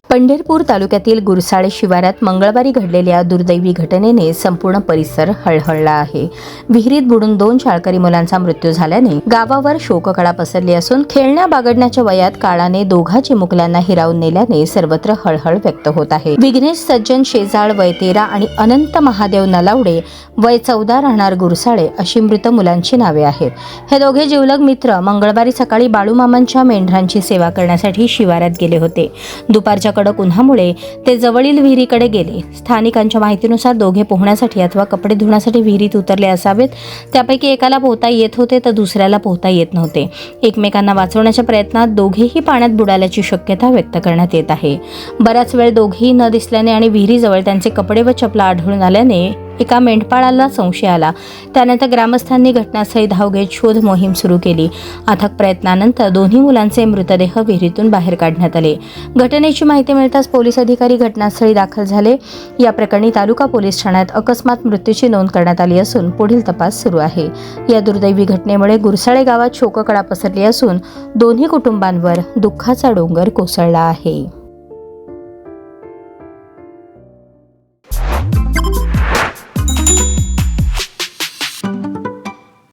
पंढरपूर तालुक्यातील गुरसाळे शिवारात मंगळवारी घडलेल्या दुर्दैवी घटनेने संपूर्ण परिसर हळहळला आहे. विहिरीत बुडून 2 शाळकरी मुलांचा मृत्यू झाल्याने गावावर शोककळा पसरली असून खेळण्या बागडण्याच्या वयात काळाने दोघा चिमुकल्यांना हिरावून नेल्याने सर्वत्र हळहळ व्यक्त होत आहे. विघ्नेश सज्जन शेजाळ वय 13 आणि अनंत महादेव नलावडे वय 14 राहणार गुरसाळे अशी मृत मुलांची नावे आहेत. हे दोघे जिवलग मित्र मंगळवारी सकाळी बाळूमामांच्या मेंढरांची सेवा करण्यासाठी शिवारात गेले होते. दुपारच्या कडक उन्हामुळे ते जवळील विहिरीकडे गेले. स्थानिकांच्या माहितीनुसार दोघे पोहण्यासाठी अथवा कपडे धुण्यासाठी विहिरीत उतरले असावेत. त्यापैकी एकाला पोहता येत होते तर दुसऱ्याला पोहता येत नव्हते. एकमेकांना वाचवण्याच्या प्रयत्नात दोघेही पाण्यात बुडाल्याची शक्यता व्यक्त करण्यात येत आहे. बराच वेळ दोघेही न दिसल्याने आणि विहिरीजवळ त्यांचे कपडे व चपला आढळून आल्याने एका मेंढपाळाला संशय आला. त्यानंतर ग्रामस्थांनी घटनास्थळी धाव घेत शोध मोहीम सुरू केली. अथक प्रयत्नानंतर दोन्ही मुलांचे मृतदेह विहिरीतून बाहेर काढण्यात आले. घटनेची माहिती मिळताच पोलीस अधिकारी घटनास्थळी दाखल झाले. या प्रकरणी तालुका पोलीस ठाण्यात अकस्मात मृत्यूची नोंद करण्यात आली असून पुढील तपास सुरू आहे. या दुर्दैवी घटनेमुळे गुरसाळे गावात शोककळा पसरली असून दोन्ही कुटुंबांवर दुःखाचा डोंगर कोसळला आहे.